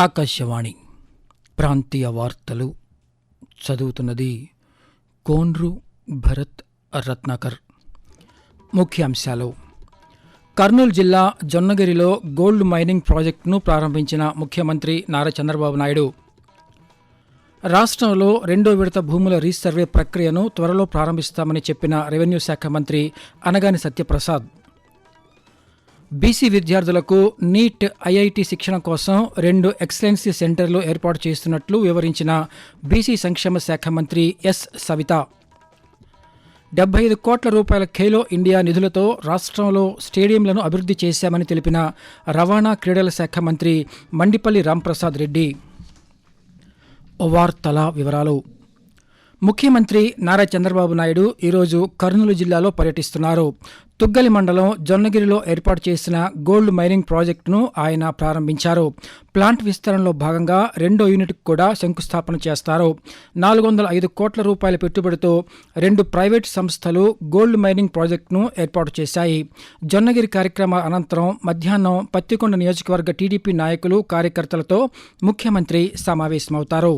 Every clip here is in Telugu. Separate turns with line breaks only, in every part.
ఆకాశవాణి ప్రాంతీయ వార్తలు చదువుతున్నది కోన్రు భరత్ రత్నాకర్. ముఖ్యాంశాలు: కర్నూలు జిల్లా జొన్నగిరిలో గోల్డ్ మైనింగ్ ప్రాజెక్టును ప్రారంభించిన ముఖ్యమంత్రి నారా చంద్రబాబు నాయుడు. రాష్ట్రంలో రెండో విడత భూముల రీసర్వే ప్రక్రియను త్వరలో ప్రారంభిస్తామని చెప్పిన రెవెన్యూ శాఖ మంత్రి అనగాని సత్యప్రసాద్. బీసీ విద్యార్థులకు నీట్, ఐఐటి శిక్షణ కోసం 2 ఎక్సలెన్సీ సెంటర్లు ఏర్పాటు చేస్తున్నట్లు వివరించిన బీసీ సంక్షేమ శాఖ మంత్రి ఎస్ సవిత. 75 కోట్ల రూపాయల ఖేలో ఇండియా నిధులతో రాష్ట్రంలో స్టేడియంలను అభివృద్ధి చేశామని తెలిపిన రవాణా క్రీడల శాఖ మంత్రి మండిపల్లి రాంప్రసాద్ రెడ్డి. వార్తల వివరాలు. ముఖ్యమంత్రి నారా చంద్రబాబు నాయుడు ఈరోజు కర్నూలు జిల్లాలో పర్యటిస్తున్నారు. తుగ్గలి మండలం జొన్నగిరిలో ఏర్పాటు చేసిన గోల్డ్ మైనింగ్ ప్రాజెక్టును ఆయన ప్రారంభించారు. ప్లాంట్ విస్తరణలో భాగంగా 2వ యూనిట్కు కూడా శంకుస్థాపన చేస్తారు. 405 కోట్ల రూపాయల పెట్టుబడితో 2 ప్రైవేటు సంస్థలు గోల్డ్ మైనింగ్ ప్రాజెక్టును ఏర్పాటు చేశాయి. జొన్నగిరి కార్యక్రమాల అనంతరం మధ్యాహ్నం పత్తికొండ నియోజకవర్గ టీడీపీ నాయకులు, కార్యకర్తలతో ముఖ్యమంత్రి సమావేశమవుతారు.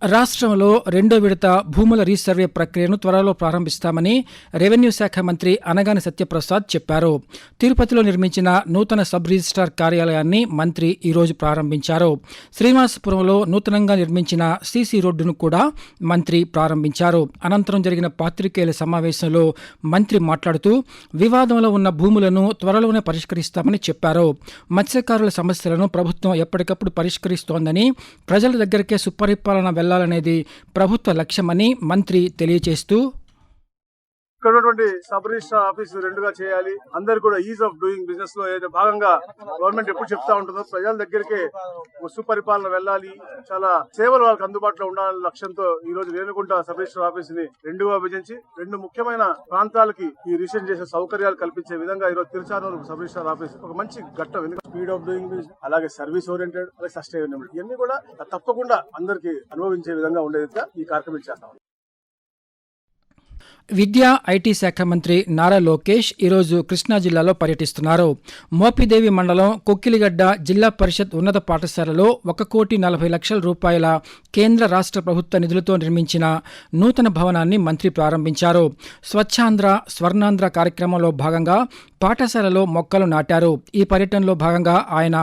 రాష్ట్రంలో రెండో విడత భూముల రీసర్వే ప్రక్రియను త్వరలో ప్రారంభిస్తామని రెవెన్యూ శాఖ మంత్రి అనగాని సత్యప్రసాద్ చెప్పారు. తిరుపతిలో నిర్మించిన నూతన సబ్ రిజిస్ట్రార్ కార్యాలయాన్ని మంత్రి ఈరోజు ప్రారంభించారు. శ్రీనివాసపురంలో నూతనంగా నిర్మించిన సీసీ రోడ్డును కూడా మంత్రి ప్రారంభించారు. అనంతరం జరిగిన పాత్రికేయుల సమావేశంలో మంత్రి మాట్లాడుతూ వివాదంలో ఉన్న భూములను త్వరలోనే పరిష్కరిస్తామని చెప్పారు. మత్స్యకారుల సమస్యలను ప్రభుత్వం ఎప్పటికప్పుడు పరిష్కరిస్తోందని, ప్రజల దగ్గరికే సుపరిపాలన వెళ్లాలనేది ప్రభుత్వ లక్ష్యమని మంత్రి తెలియజేస్తూ,
ఇక్కడ ఉన్నటువంటి సబ్ రిజిస్ట్రార్ ఆఫీస్ 2గా చేయాలి. అందరు కూడా ఈజ్ ఆఫ్ డూయింగ్ బిజినెస్ లో ఏదైతే భాగంగా గవర్నమెంట్ ఎప్పుడు చెప్తా ఉంటుందో ప్రజల దగ్గరికి సుపరిపాలన వెళ్ళాలి, చాలా సేవలు వాళ్ళకి అందుబాటులో ఉండాలనే లక్ష్యంతో ఈ రోజు రేణుగుంట సబ్ రిజిస్ట్రార్ ఆఫీస్ ని 2గా విభజించి 2 ముఖ్యమైన ప్రాంతాలకి ఈ రిజిస్ట్రేషన్ చేసే సౌకర్యాలు కల్పించే విధంగా ఈ రోజు తిరుచానూరు సబ్ రిజిస్ట్రార్ ఆఫీస్ ఒక మంచి ఘట్టం. ఎందుకంటే స్పీడ్ ఆఫ్ డూయింగ్ బిజినెస్, అలాగే సర్వీస్ ఓరియంటెడ్, అలాగే సస్టైనబిలిటీ ఇవన్నీ కూడా తప్పకుండా అందరికి అనుభవించే విధంగా ఉండేదిగా ఈ కార్యక్రమం చేస్తాం.
విద్యా, ఐటీ శాఖ మంత్రి నారా లోకేష్ ఈరోజు కృష్ణా జిల్లాలో పర్యటిస్తున్నారు. మోపిదేవి మండలం కొక్కిలిగడ్డ జిల్లా పరిషత్ ఉన్నత పాఠశాలలో 1,40,00,000 రూపాయల కేంద్ర రాష్ట్ర ప్రభుత్వ నిధులతో నిర్మించిన నూతన భవనాన్ని మంత్రి ప్రారంభించారు. స్వచ్ఛాంధ్ర, స్వర్ణాంధ్ర కార్యక్రమంలో భాగంగా పాఠశాలలో మొక్కలు నాటారు. ఈ పర్యటనలో భాగంగా ఆయన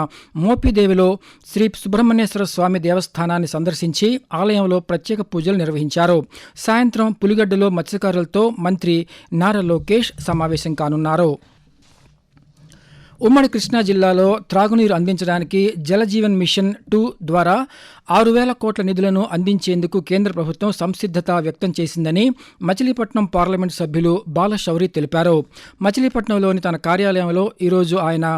మోపిదేవిలో శ్రీ సుబ్రహ్మణ్యేశ్వర స్వామి దేవస్థానాన్ని సందర్శించి ఆలయంలో ప్రత్యేక పూజలు నిర్వహించారు. సాయంత్రం పులిగడ్డలో మత్స్యకారులతో మంత్రి నారా లోకేష్ సమావేశం కానున్నారు. ఉమ్మడి కృష్ణా జిల్లాలో త్రాగునీరు అందించడానికి జలజీవన్ మిషన్ 2 ద్వారా 6,000 కోట్ల నిధులను అందించేందుకు కేంద్ర ప్రభుత్వం సంసిద్ధత వ్యక్తం చేసిందని మచిలీపట్నం పార్లమెంటు సభ్యులు బాలశౌరి తెలిపారు. మచిలీపట్నంలోని తన కార్యాలయంలో ఈరోజు ఆయన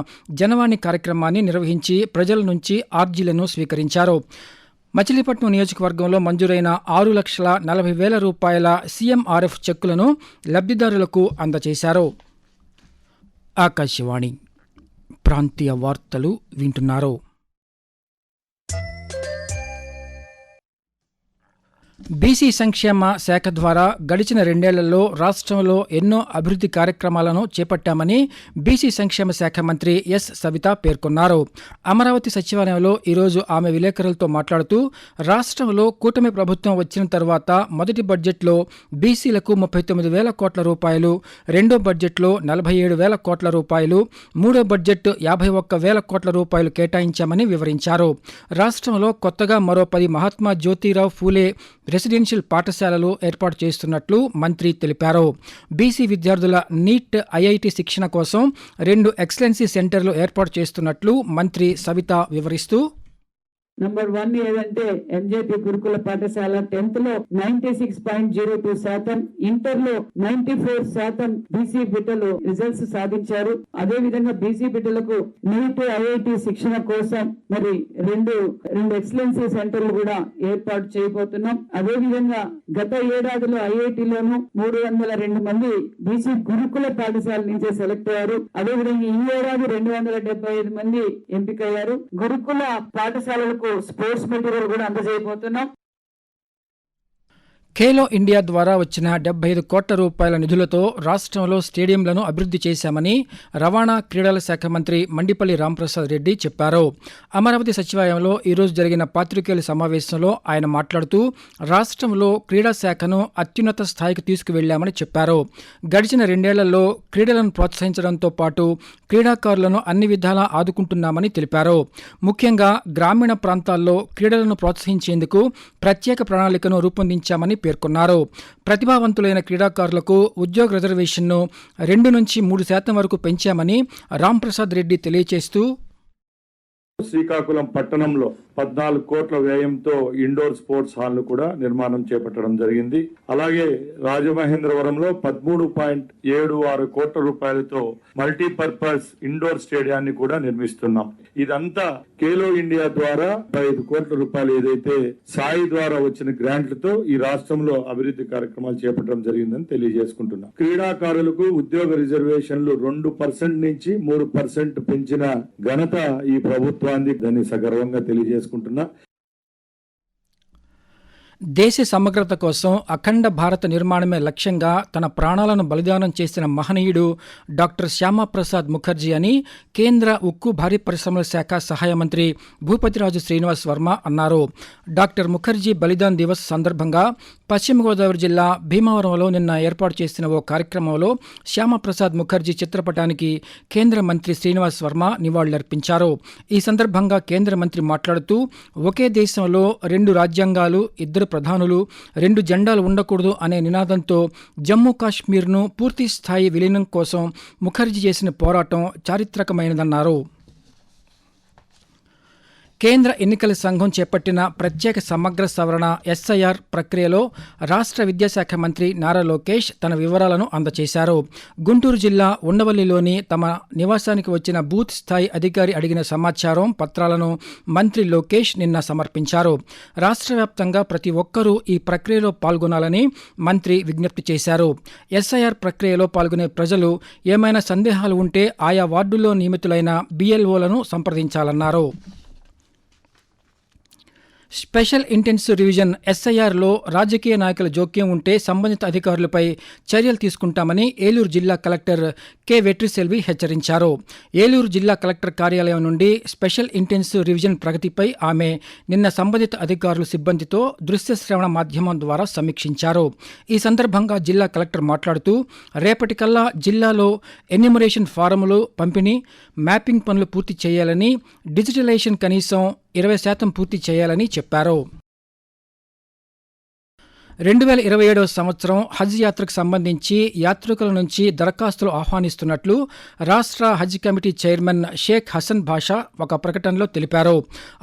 జనవాణి కార్యక్రమాన్ని నిర్వహించి ప్రజల నుంచి ఆర్జీలను స్వీకరించారు. మచిలీపట్నం నియోజకవర్గంలో మంజూరైన 6,40,000 రూపాయల సీఎంఆర్ఎఫ్ చెక్కులను లబ్ధిదారులకు అందజేశారు. ఆకాశవాణి ప్రాంతీయ వార్తలు వింటున్నారు. బీసీ సంక్షేమ శాఖ ద్వారా గడిచిన 2 ఏళ్లలో రాష్ట్రంలో ఎన్నో అభివృద్ధి కార్యక్రమాలను చేపట్టామని బీసీ సంక్షేమ శాఖ మంత్రి ఎస్ సవిత పేర్కొన్నారు. అమరావతి సచివాలయంలో ఈరోజు ఆమె విలేకరులతో మాట్లాడుతూ రాష్ట్రంలో కూటమి ప్రభుత్వం వచ్చిన తర్వాత మొదటి బడ్జెట్లో బీసీలకు 39,000 కోట్ల రూపాయలు, రెండో బడ్జెట్లో 47,000 కోట్ల రూపాయలు, మూడో బడ్జెట్ 51,000 కోట్ల రూపాయలు కేటాయించామని వివరించారు. రాష్ట్రంలో కొత్తగా మరో 10 మహాత్మా జ్యోతిరావు ఫూలే రెసిడెన్షియల్ పాఠశాలలు ఏర్పాటు చేస్తున్నట్లు మంత్రి తెలిపారు. బీసీ విద్యార్థుల నీట్, ఐఐటి శిక్షణ కోసం 2 ఎక్సలెన్సీ సెంటర్లు ఏర్పాటు చేస్తున్నట్లు మంత్రి సవిత వివరిస్తూ,
నంబర్ 1 ఏదంటే ఎంజేపీ గురుకుల పాఠశాల 10th లో 96.02%, ఇంటర్ లో 94% బీసీ బిడ్డలు రిజల్ట్స్ సాధించారు. అదే విధంగా బీసీ బిడ్డలకు నీట్, ఐఐటి శిక్షణ కోసం మరి 2 ఎక్సలెన్సీ సెంటర్లు కూడా ఏర్పాటు చేయబోతున్నాం. అదే విధంగా గత ఏడాదిలో ఐఐటిలోను 302 మంది బీసీ గురుకుల పాఠశాల నుంచే సెలెక్ట్ అయ్యారు. అదే విధంగా ఈ ఏడాది 275 మంది ఎంపికయ్యారు. గురుకుల పాఠశాలలకు స్పోర్ట్స్ మెటీరియల్ కూడా అందజేయబోతున్నాం.
ఖేలో ఇండియా ద్వారా వచ్చిన 75 కోట్ల రూపాయల నిధులతో రాష్ట్రంలో స్టేడియంలను అభివృద్ధి చేశామని రవాణా క్రీడల శాఖ మంత్రి మండిపల్లి రాంప్రసాద్ రెడ్డి చెప్పారు. అమరావతి సచివాలయంలో ఈరోజు జరిగిన పాత్రికేయుల సమావేశంలో ఆయన మాట్లాడుతూ రాష్ట్రంలో క్రీడా శాఖను అత్యున్నత స్థాయికి తీసుకువెళ్లామని చెప్పారు. గడిచిన 2 ఏళ్లలో క్రీడలను ప్రోత్సహించడంతో పాటు క్రీడాకారులను అన్ని విధాలా ఆదుకుంటున్నామని తెలిపారు. ముఖ్యంగా గ్రామీణ ప్రాంతాల్లో క్రీడలను ప్రోత్సహించేందుకు ప్రత్యేక ప్రణాళికను రూపొందించామని పేర్కొన్నారు. ప్రతిభావంతులైన క్రీడాకారులకు ఉద్యోగ రిజర్వేషన్ను 2 నుంచి 3% వరకు పెంచామని రాంప్రసాద్ రెడ్డి తెలియజేస్తూ
శ్రీకాకుళం పట్టణంలో 14 కోట్ల వ్యయంతో ఇండోర్ స్పోర్ట్స్ హాల్ ను కూడా నిర్మాణం చేపట్టడం జరిగింది. అలాగే రాజమహేంద్రవరంలో 13.76 కోట్ల రూపాయలతో మల్టీపర్పస్ ఇండోర్ స్టేడియాన్ని కూడా నిర్మిస్తున్నాం. ఇదంతా ఖేలో ఇండియా ద్వారా 5 కోట్ల రూపాయలు ఏదైతే సాయి ద్వారా వచ్చిన గ్రాంట్లతో ఈ రాష్ట్రంలో అభివృద్ధి కార్యక్రమాలు చేపట్టడం జరిగిందని తెలియజేసుకుంటున్నాం. క్రీడాకారులకు ఉద్యోగ రిజర్వేషన్లు 2% నుంచి 3% పెంచిన ఘనత ఈ ప్రభుత్వాన్ని దాన్ని సగర్వంగా తెలియజేసుకుంటున్నా.
దేశ సమగ్రత కోసం అఖండ భారత నిర్మాణమే లక్ష్యంగా తన ప్రాణాలను బలిదానం చేసిన మహనీయుడు డాక్టర్ శ్యామాప్రసాద్ ముఖర్జీ అని కేంద్ర ఉక్కు భారీ పరిశ్రమల శాఖ సహాయ మంత్రి భూపతిరాజు శ్రీనివాస్ వర్మ అన్నారు. డాక్టర్ ముఖర్జీ బలిదాన్ దివస్ సందర్భంగా పశ్చిమ గోదావరి జిల్లా భీమవరంలో నిన్న ఏర్పాటు చేసిన ఓ కార్యక్రమంలో శ్యామాప్రసాద్ ముఖర్జీ చిత్రపటానికి కేంద్ర మంత్రి శ్రీనివాస్ వర్మ నివాళులర్పించారు. ఈ సందర్భంగా కేంద్ర మంత్రి మాట్లాడుతూ ఒకే దేశంలో 2 రాజ్యాంగాలు, 2 ప్రధానులు, 2 జెండాలు ఉండకూడదు అనే నినాదంతో జమ్మూ కాశ్మీర్ను పూర్తి స్థాయి విలీనం కోసం ముఖర్జీ చేసిన పోరాటం చారిత్రకమైనదన్నారు. కేంద్ర ఎన్నికల సంఘం చేపట్టిన ప్రత్యేక సమగ్ర సవరణ ఎస్ఐఆర్ ప్రక్రియలో రాష్ట్ర విద్యాశాఖ మంత్రి నారా లోకేష్ తన వివరాలను అందజేశారు. గుంటూరు జిల్లా ఉండవల్లిలోని తమ నివాసానికి వచ్చిన బూత్ స్థాయి అధికారి అడిగిన సమాచారం, పత్రాలను మంత్రి లోకేష్ నిన్న సమర్పించారు. రాష్ట్ర వ్యాప్తంగా ప్రతి ఒక్కరూ ఈ ప్రక్రియలో పాల్గొనాలని మంత్రి విజ్ఞప్తి చేశారు. ఎస్ఐఆర్ ప్రక్రియలో పాల్గొనే ప్రజలు ఏమైనా సందేహాలు ఉంటే ఆయా వార్డుల్లో నియమితులైన బిఎల్ఓలను సంప్రదించాలన్నారు. స్పెషల్ ఇంటెన్సివ్ రివిజన్ ఎస్ఐఆర్లో రాజకీయ నాయకుల జోక్యం ఉంటే సంబంధిత అధికారులపై చర్యలు తీసుకుంటామని ఏలూరు జిల్లా కలెక్టర్ కె వెట్రిసెల్వి హెచ్చరించారు. ఏలూరు జిల్లా కలెక్టర్ కార్యాలయం నుండి స్పెషల్ ఇంటెన్సివ్ రివిజన్ ప్రగతిపై ఆమె నిన్న సంబంధిత అధికారులు సిబ్బందితో దృశ్య శ్రవణ మాధ్యమం ద్వారా సమీక్షించారు. ఈ సందర్భంగా జిల్లా కలెక్టర్ మాట్లాడుతూ రేపటికల్లా జిల్లాలో ఎన్యూమరేషన్ ఫారములు పంపిణీ, మ్యాపింగ్ పనులు పూర్తి చేయాలని, డిజిటలైజేషన్ కనీసం 20% పూర్తి చేయాలని చెప్పారు. 2027 సంవత్సరం హజ్ యాత్రకు సంబంధించి యాత్రికుల నుంచి దరఖాస్తులు ఆహ్వానిస్తున్నట్లు రాష్ట్ర హజ్ కమిటీ చైర్మన్ షేక్ హసన్ బాషా ఒక ప్రకటనలో తెలిపారు.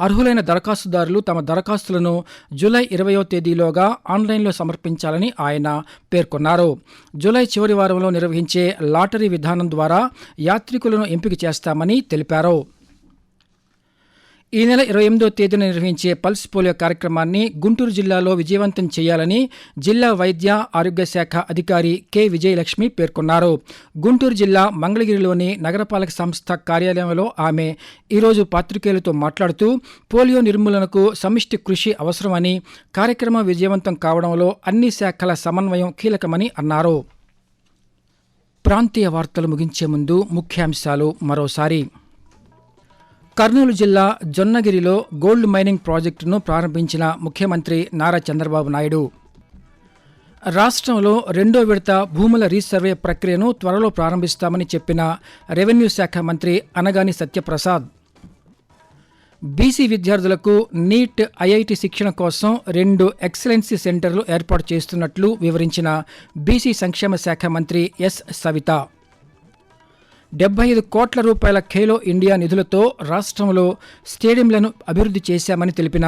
అర్హులైన దరఖాస్తుదారులు తమ దరఖాస్తులను జూలై 20వ తేదీలోగా ఆన్లైన్లో సమర్పించాలని ఆయన పేర్కొన్నారు. జూలై చివరి వారంలో నిర్వహించే లాటరీ విధానం ద్వారా యాత్రికులను ఎంపిక చేస్తామని తెలిపారు. ఈ నెల 28వ తేదీన నిర్వహించే పల్స్ పోలియో కార్యక్రమాన్ని గుంటూరు జిల్లాలో విజయవంతం చేయాలని జిల్లా వైద్య ఆరోగ్య శాఖ అధికారి కె విజయలక్ష్మి పేర్కొన్నారు. గుంటూరు జిల్లా మంగళగిరిలోని నగరపాలక సంస్థ కార్యాలయంలో ఆమె ఈరోజు పాత్రికేయులతో మాట్లాడుతూ పోలియో నిర్మూలనకు సమిష్టి కృషి అవసరమని, కార్యక్రమం విజయవంతం కావడంలో అన్ని శాఖల సమన్వయం కీలకమని అన్నారు. ప్రాంతీయ వార్తలు ముగించే ముందు ముఖ్యాంశాలు మరోసారి. కర్నూలు జిల్లా జొన్నగిరిలో గోల్డ్ మైనింగ్ ప్రాజెక్టును ప్రారంభించిన ముఖ్యమంత్రి నారా చంద్రబాబు నాయుడు. రాష్ట్రంలో 2వ విడత భూముల రీసర్వే ప్రక్రియను త్వరలో ప్రారంభిస్తామని చెప్పిన రెవెన్యూ శాఖ మంత్రి అనగాని సత్యప్రసాద్. బీసీ విద్యార్థులకు నీట్, ఐఐటి శిక్షణ కోసం 2 ఎక్సలెన్సీ సెంటర్లు ఏర్పాటు చేస్తున్నట్లు వివరించిన బీసీ సంక్షేమ శాఖ మంత్రి ఎస్ సవిత. 75 కోట్ల రూపాయల ఖేలో ఇండియా నిధులతో రాష్ట్రంలో స్టేడియంలను అభివృద్ధి చేశామని తెలిపిన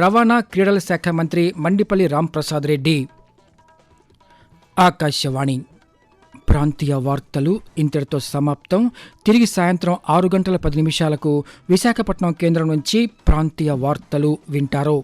రవాణా క్రీడల శాఖ మంత్రి మండిపల్లి రాంప్రసాద్ రెడ్డి. ఆకాశవాణి ప్రాంతీయ వార్తలు ఇంతటితో సమాప్తం. తిరిగి సాయంత్రం 6:10 విశాఖపట్నం కేంద్రం నుంచి ప్రాంతీయ వార్తలు వింటారు.